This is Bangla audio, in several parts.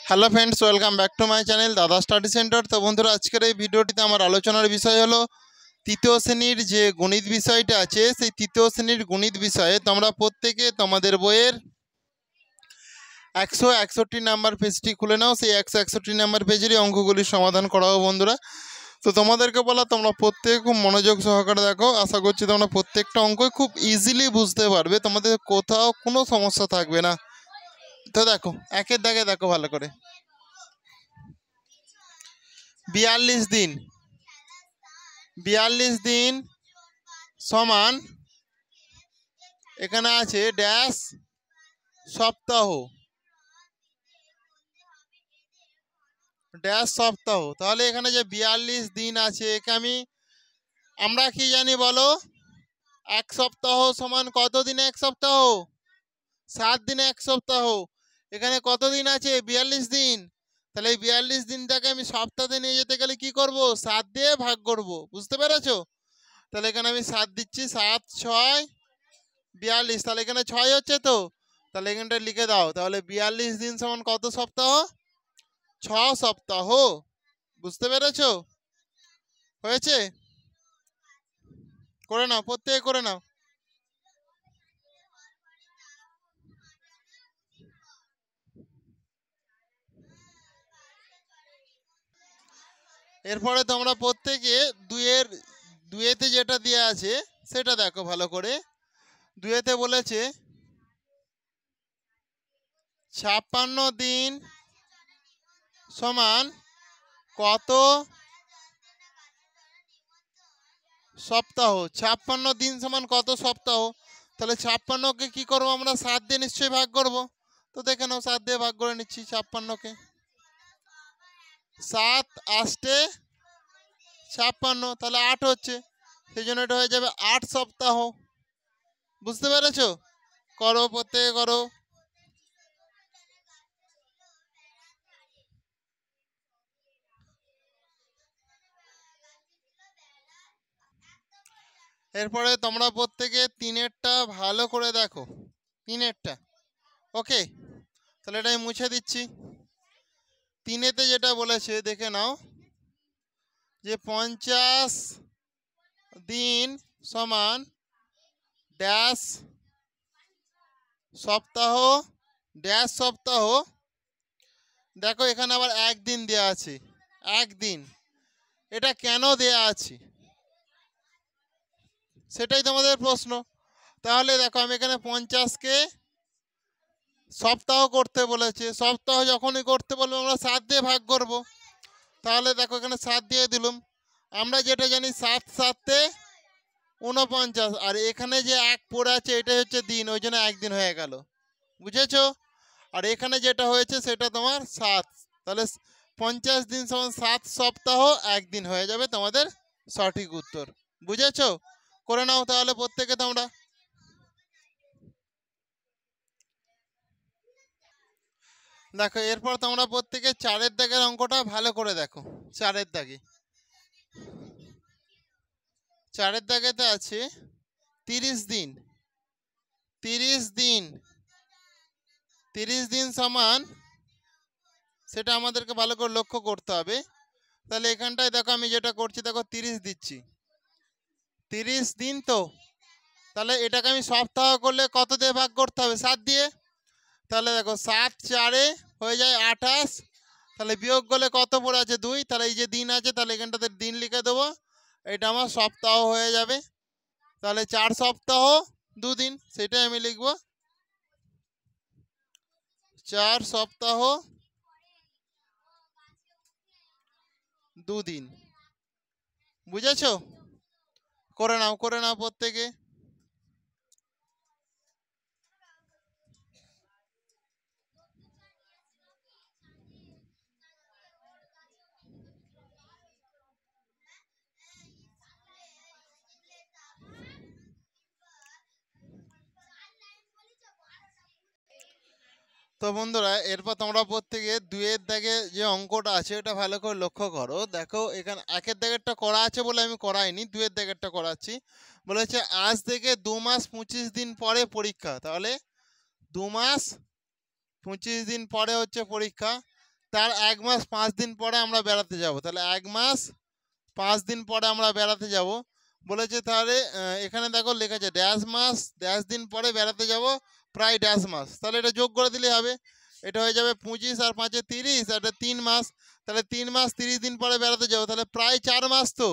Hello friends, welcome back to my channel দাদা স্টাডি সেন্টার। তো বন্ধুরা, আজকের এই ভিডিওটিতে আমার আলোচনার বিষয় হলো তৃতীয় শ্রেণীর যে গণিত বিষয়টা আছে, সেই তৃতীয় শ্রেণীর গণিত বিষয়ে তোমরা প্রত্যেকে তোমাদের বইয়ের 161 নাম্বার পেজটি খুলে নাও। সেই 161 নাম্বার পেজেরই অঙ্কগুলির সমাধান করাবো বন্ধুরা। তো তোমাদেরকে বলা, তোমরা প্রত্যেকে খুব মনোযোগ সহকারে দেখো। আশা করছি তোমরা প্রত্যেকটা অঙ্কই খুব ইজিলি বুঝতে পারবে, তোমাদের কোথাও কোনো সমস্যা থাকবে না। তো দেখো, একের দাগে দেখো ভালো করে। 42 দিন, 42 দিন সমান এখানে আছে ড্যাশ সপ্তাহ, ড্যাশ সপ্তাহ। তাহলে এখানে যে 42 দিন আছে, একে আমরা কি জানি বলো? এক সপ্তাহ সমান কত দিনে এক সপ্তাহ? 7 দিনে এক সপ্তাহ। এখানে কত দিন আছে? 42 দিন। তাহলে এই 42 দিনটাকে আমি সপ্তাহে নিয়ে যেতে গেলে কি করব? 7 দিয়ে ভাগ করব। বুঝতে পেরেছো? তাহলে এখানে আমি 7 দিচ্ছি, 7 6 42। তাহলে এখানে 6 হচ্ছে তো, তাহলে এখানটা লিখে দাও। তাহলে 42 দিন সমান কত সপ্তাহ? 6 সপ্তাহ। বুঝতে পেরেছো? হয়েছে? করে নাও, প্রত্যেকে করে নাও। এরপরে তোমরা প্রত্যেকে দুয়েতে যেটা দেওয়া আছে সেটা দেখো ভালো করে। দুয়েতে বলেছে 56 দিন সমান কত সপ্তাহ? 56 দিন সমান কত সপ্তাহ? তাহলে 56কে কি করবো আমরা? 7 দিয়ে নিশ্চয়ই ভাগ করব। তো দেখে নাও, 7 দিয়ে ভাগ করে নিচ্ছি 56কে। 7 8 56, তাহলে 8 হচ্ছে। সেই জন্য এটা হয়ে যাবে 8 সপ্তাহ। বুঝতে পেরেছো? করো, প্রত্যেকে করো। এরপরে তোমরা প্রত্যেকে তিনেরটা ভালো করে দেখো, তিনেরটা। ওকে, তাহলে এটা আমি মুছে দিচ্ছি। তিনেতে যেটা বলেছে দেখে নাও, যে 50 দিন সমান ড্যাশ সপ্তাহ, ড্যাশ সপ্তাহ। দেখো এখানে আবার একদিন দেয়া আছে, একদিন। এটা কেন দেয়া আছে সেটাই তোমাদের প্রশ্ন। তাহলে দেখো, আমি এখানে 50কে সপ্তাহ করতে বলেছে, সপ্তাহ যখনই করতে বলবো আমরা 7 দিয়ে ভাগ করব। তাহলে দেখো এখানে 7 দিয়ে দিলাম। আমরা যেটা জানি 7 7 49, আর এখানে যে 1 পড়ে আছে এটাই হচ্ছে দিন, ওই জন্য একদিন হয়ে গেল। বুঝেছো? আর এখানে যেটা হয়েছে সেটা তোমার 7। তাহলে 50 দিন সমান 7 সপ্তাহ, একদিন হয়ে যাবে তোমাদের সঠিক উত্তর। বুঝেছো? করে নাও তাহলে প্রত্যেকে তোমরা। দেখো এরপর তোমরা প্রত্যেকে 4-এর দাগের অঙ্কটা ভালো করে দেখো। 4-এর দাগে, 4-এর দাগেতে আছে 30 দিন, 30 দিন, 30 দিন সমান, সেটা আমাদেরকে ভালো করে লক্ষ্য করতে হবে। তাহলে এখানটায় দেখো আমি যেটা করছি, দেখো 30 দিচ্ছি, 30 দিন তো। তাহলে এটাকে আমি সপ্তাহ করলে কত দিয়ে ভাগ করতে হবে? 7 দিয়ে। তাহলে দেখো 7 4 হয়ে যায় 28। তাহলে বিয়োগ করলে কত পড়ে আছে? 2। তাহলে এই যে দিন আছে, তাহলে এখানটাতে দিন লিখে দেবো। এটা আমার সপ্তাহ হয়ে যাবে। তাহলে 4 সপ্তাহ 2 দিন, সেটাই আমি লিখবো। 4 সপ্তাহ 2 দিন। বুঝেছো? করে নাও, করে নাও প্রত্যেকে। তো বন্ধুরা, এরপর তোমরা প্রত্যেকে 2-এর দাগে যে অঙ্কটা আছে এটা ভালো করে লক্ষ্য করো। দেখো এখানে 1-এর দাগেরটা করা আছে বলে আমি করাইনি, 2-এর দাগেরটা করাচ্ছি। বলেছে আজ থেকে 2 মাস 25 দিন পরে পরীক্ষা। তাহলে 2 মাস 25 দিন পরে হচ্ছে পরীক্ষা। তার 1 মাস 5 দিন পরে আমরা বেড়াতে যাব। তাহলে 1 মাস 5 দিন পরে আমরা বেড়াতে যাব বলেছে। তাহলে এখানে দেখো লেখা আছে ড্যাশ মাস ড্যাশ দিন পরে বেড়াতে যাব প্রায় ড্যাশ মাস। তাহলে এটা যোগ করে দিলেই হবে। এটা হয়ে যাবে 25 আর 5 30, আর এটা 3 মাস। তাহলে 3 মাস 30 দিন পরে বেড়াতে যাব, তাহলে প্রায় 4 মাস তো,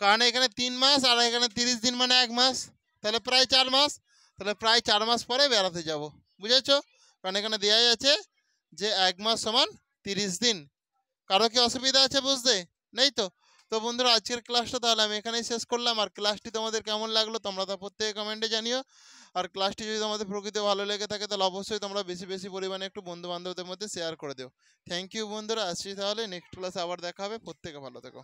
কারণ এখানে 3 মাস আর এখানে 30 দিন মানে 1 মাস, তাহলে প্রায় 4 মাস। তাহলে প্রায় 4 মাস পরে বেড়াতে যাব, বুঝেছো? কারণ এখানে দেওয়াই আছে যে 1 মাস সমান 30 দিন। কারো কি অসুবিধা আছে বুঝতে? নেই তো? তো বন্ধুরা আজকের ক্লাসটা তাহলে আমি এখানেই শেষ করলাম। আর ক্লাসটি তোমাদের কেমন লাগলো তোমরা তো প্রত্যেকে কমেন্টে জানিও। আর ক্লাসটি যদি তোমাদের প্রকৃত ভালো লেগে থাকে তাহলে অবশ্যই তোমরা বেশি বেশি পরিমাণে একটু বন্ধু বান্ধবদের মধ্যে শেয়ার করে দিও। থ্যাংক ইউ বন্ধুরা, আসছি তাহলে নেক্সট ক্লাসে আবার দেখা হবে। প্রত্যেকে ভালো থেকো।